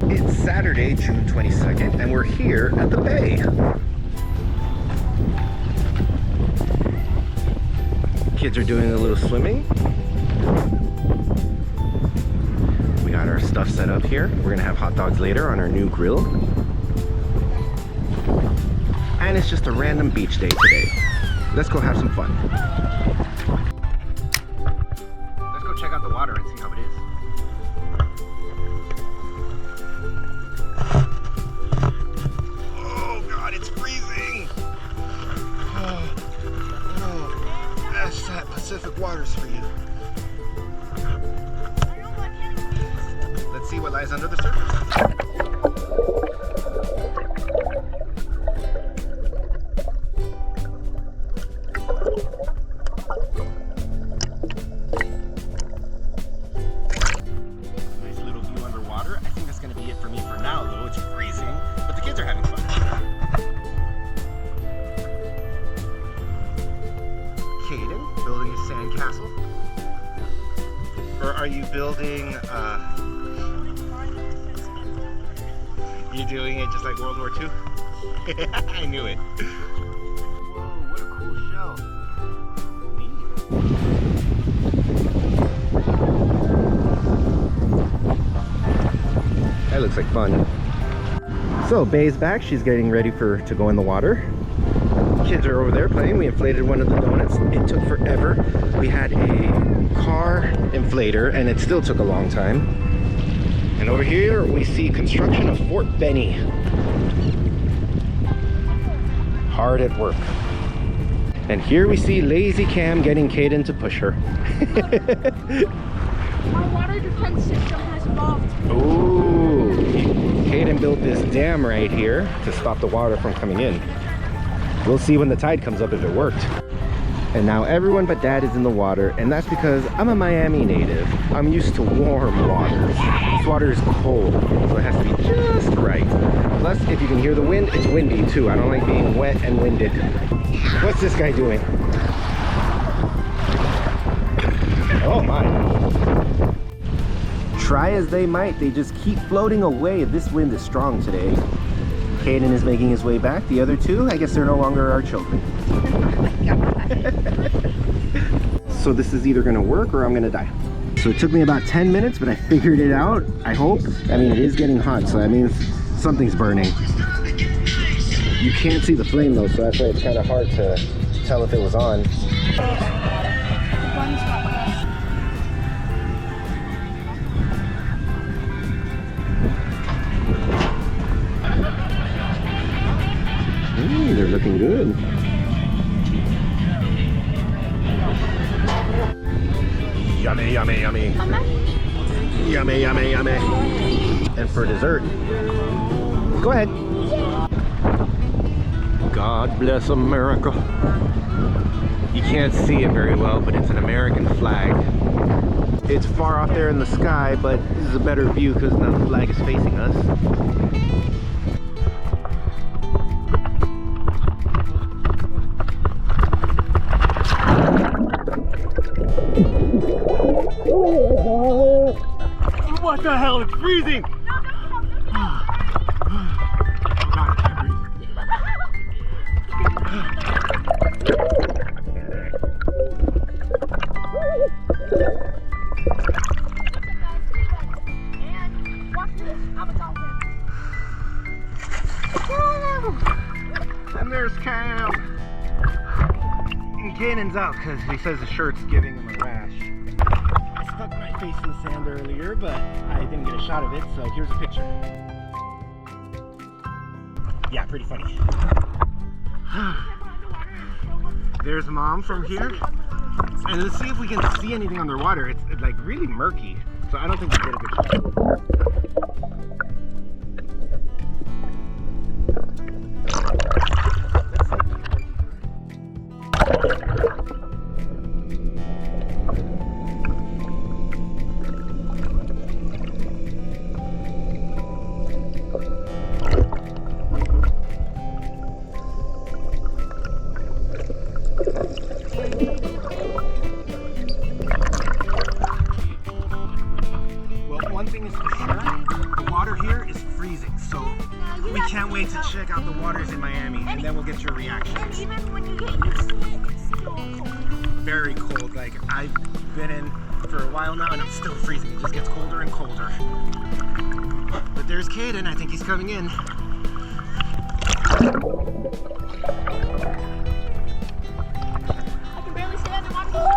It's Saturday, June 22nd, and we're here at the bay. Kids are doing a little swimming. We got our stuff set up here. We're gonna have hot dogs later on our new grill. And it's just a random beach day today. Let's go have some fun. Let's go check out the water and see how it is. Oh God, it's freezing! Oh, that's that Pacific waters for you. Let's see what lies under the surface. Caden, building a sandcastle? Or are you building, you're doing it just like World War II? I knew it. Whoa, what a cool shell. Neat. That looks like fun. So Bay's back, she's getting ready to go in the water. Kids are over there playing. We inflated one of the donuts. It took forever. We had a car inflator and it still took a long time. And over here we see construction of Fort Benny. Hard at work. And here we see Lazy Cam getting Caden to push her. My water defense system has evolved. Ooh, Caden built this dam right here to stop the water from coming in. We'll see when the tide comes up if it worked. And now everyone but Dad is in the water, and that's because I'm a Miami native. I'm used to warm waters. This water is cold, so it has to be just right. Plus, if you can hear the wind, it's windy too. I don't like being wet and winded. What's this guy doing? Oh my. Try as they might, they just keep floating away. This wind is strong today. Caden is making his way back. The other two, I guess they're no longer our children. So this is either gonna work or I'm gonna die. So it took me about 10 minutes, but I figured it out, I hope. I mean, it is getting hot, so that means something's burning. You can't see the flame though, so that's why it's kind of hard to tell if it was on. They're looking good. Yummy, yummy, yummy. Yummy, yummy, yummy. And for dessert, go ahead. God bless America. You can't see it very well, but it's an American flag. It's far off there in the sky, but this is a better view because now the flag is facing us. What the hell? It's freezing! And there's Cam! And Caden's out because he says the shirt's giving him a rash. I stuck my face in the sand earlier, but I didn't get a shot of it, so here's a picture. Yeah, pretty funny. There's Mom from here. And let's see if we can see anything underwater. It's like really murky, so I don't think we did a good shot. Well, one thing is for sure, can't wait to check out the waters in Miami, and then we'll get your reaction. And even when you get used to it, it's still cold. Very cold. Like, I've been in for a while now and I'm still freezing. It just gets colder and colder. But there's Caden. I think he's coming in. I can barely stay underwater.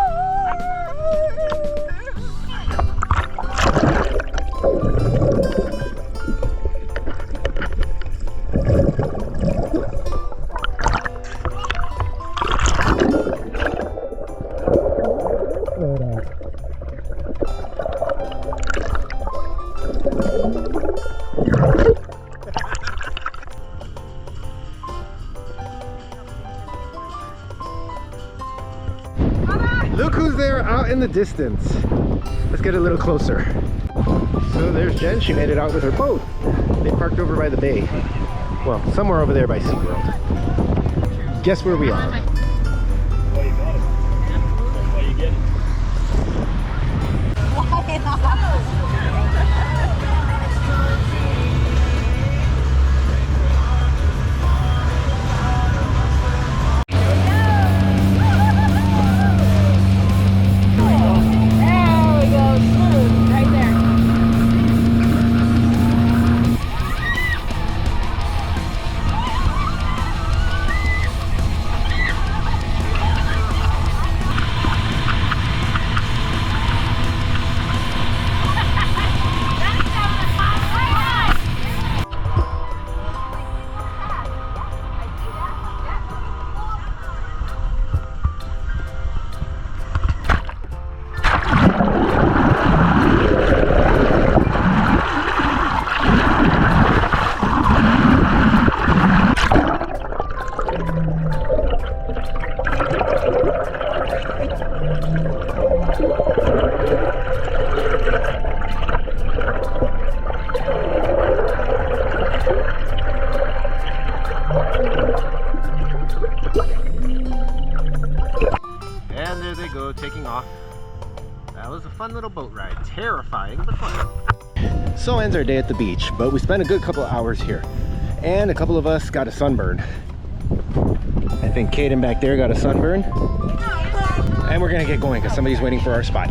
Look who's there out in the distance. Let's get a little closer. So there's Jen. She made it out with her boat. They parked over by the bay. Well, somewhere over there by SeaWorld. Guess where we are? And there they go, taking off. That was a fun little boat ride. Terrifying, but fun. So ends our day at the beach, but we spent a good couple of hours here. And a couple of us got a sunburn. I think Caden back there got a sunburn. And we're gonna get going because somebody's waiting for our spot.